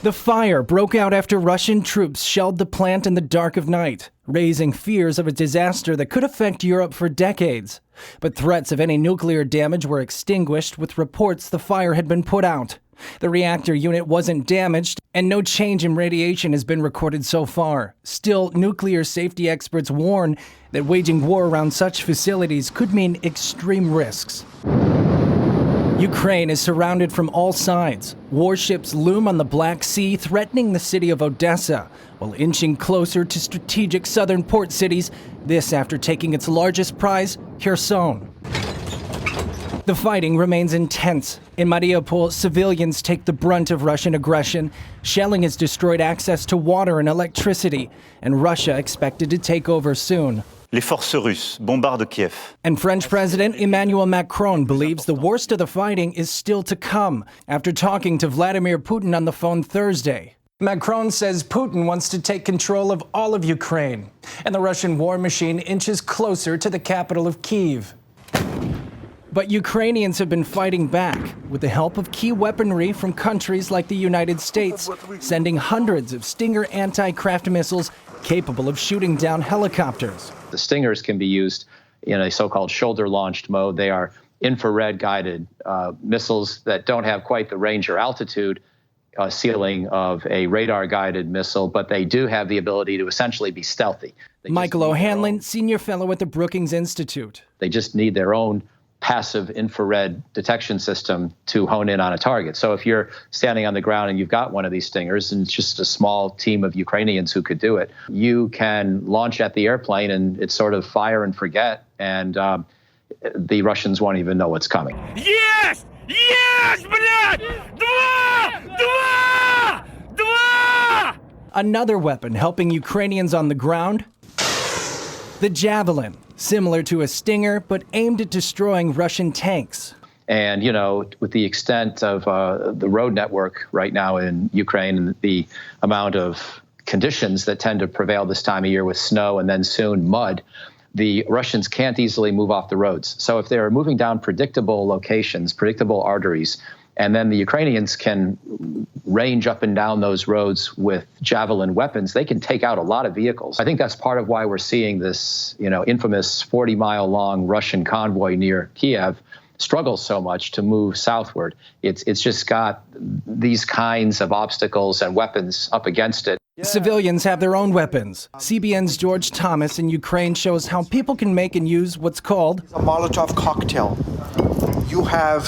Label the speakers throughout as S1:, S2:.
S1: The fire broke out after Russian troops shelled the plant in the dark of night, raising fears of a disaster that could affect Europe for decades. But threats of any nuclear damage were extinguished with reports the fire had been put out. The reactor unit wasn't damaged, and no change in radiation has been recorded so far. Still, nuclear safety experts warn that waging war around such facilities could mean extreme risks. Ukraine is surrounded from all sides. Warships loom on the Black Sea, threatening the city of Odessa, while inching closer to strategic southern port cities, this after taking its largest prize, Kherson. The fighting remains intense. In Mariupol, civilians take the brunt of Russian aggression. Shelling has destroyed access to water and electricity, and Russia expected to take over soon.
S2: Les forces russes bombardent Kiev.
S1: And French President Emmanuel Macron believes the worst of the fighting is still to come after talking to Vladimir Putin on the phone Thursday. Macron says Putin wants to take control of all of Ukraine, and the Russian war machine inches closer to the capital of Kyiv. But Ukrainians have been fighting back with the help of key weaponry from countries like the United States, sending hundreds of Stinger anti-craft missiles capable of shooting down helicopters.
S3: The Stingers can be used in a so-called shoulder-launched mode. They are infrared-guided missiles that don't have quite the range or altitude ceiling of a radar-guided missile, but they do have the ability to essentially be stealthy.
S1: Michael O'Hanlon, senior fellow at the Brookings Institute.
S3: They just need their own passive infrared detection system to hone in on a target. So if you're standing on the ground and you've got one of these Stingers, and it's just a small team of Ukrainians who could do it, you can launch at the airplane and it's sort of fire and forget, and the Russians won't even know what's coming.
S4: Yes! Yes, блядь! Два!
S1: Another weapon helping Ukrainians on the ground, the Javelin. Similar to a Stinger, but aimed at destroying Russian tanks.
S3: And, you know, with the extent of the road network right now in Ukraine and the amount of conditions that tend to prevail this time of year with snow and then soon mud, the Russians can't easily move off the roads. So if they're moving down predictable locations, predictable arteries, and then the Ukrainians can range up and down those roads with Javelin weapons, they can take out a lot of vehicles. I think that's part of why we're seeing this, you know, infamous 40-mile-long Russian convoy near Kiev struggle so much to move southward. It's just got these kinds of obstacles and weapons up against it.
S1: Civilians have their own weapons. CBN's George Thomas in Ukraine shows how people can make and use what's called
S5: a Molotov cocktail. You have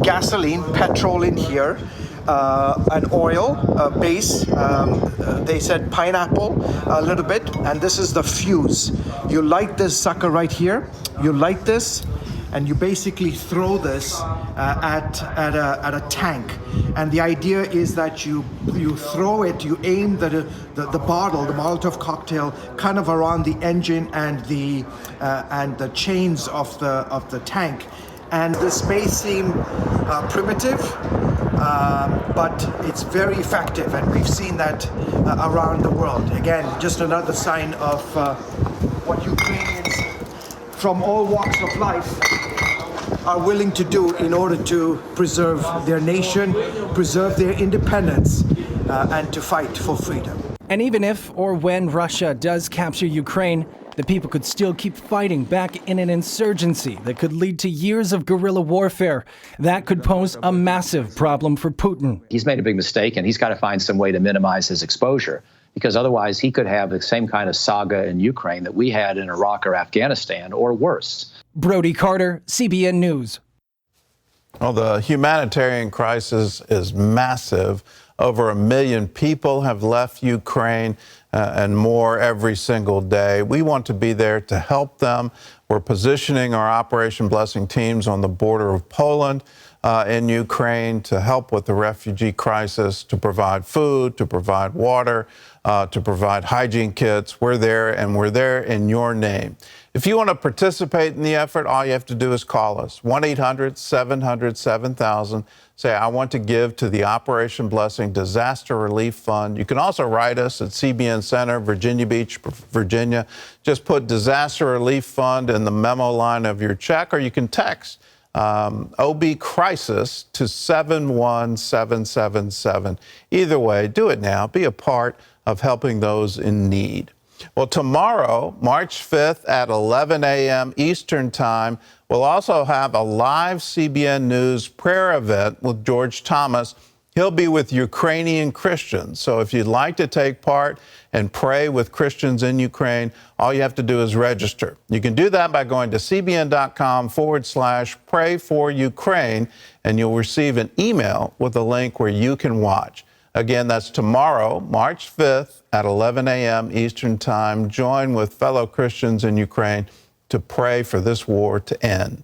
S5: gasoline, petrol in here, an oil base. They said pineapple a little bit, and this is the fuse. You light this sucker right here. You light this, and you basically throw this at a tank. And the idea is that you throw it, you aim the bottle, the Molotov cocktail, kind of around the engine and the chains of the tank. And this may seem primitive, but it's very effective, and we've seen that around the world. Again, just another sign of what Ukrainians from all walks of life are willing to do in order to preserve their nation, preserve their independence, and to fight for freedom.
S1: And even if or when Russia does capture Ukraine, the people could still keep fighting back in an insurgency that could lead to years of guerrilla warfare. That could pose a massive problem for Putin.
S3: He's made a big mistake, and he's got to find some way to minimize his exposure, because otherwise he could have the same kind of saga in Ukraine that we had in Iraq or Afghanistan, or worse.
S1: Brody Carter, CBN News.
S6: Well, the humanitarian crisis is massive. Over 1 million people have left Ukraine and more every single day. We want to be there to help them. We're positioning our Operation Blessing teams on the border of Poland in Ukraine to help with the refugee crisis, to provide food, to provide water, to provide hygiene kits. We're there, and we're there in your name. If you want to participate in the effort, all you have to do is call us, 1-800-700-7000. Say, I want to give to the Operation Blessing Disaster Relief Fund. You can also write us at CBN Center, Virginia Beach, Virginia. Just put Disaster Relief Fund in the memo line of your check, or you can text OB crisis to 71777. Either way, do it now. Be a part of helping those in need. Well, tomorrow, March 5th at 11 a.m. Eastern Time, we'll also have a live CBN News prayer event with George Thomas. He'll be with Ukrainian Christians. So if you'd like to take part and pray with Christians in Ukraine, all you have to do is register. You can do that by going to cbn.com/pray for Ukraine, and you'll receive an email with a link where you can watch. Again, that's tomorrow, March 5th at 11 a.m. Eastern Time. Join with fellow Christians in Ukraine to pray for this war to end.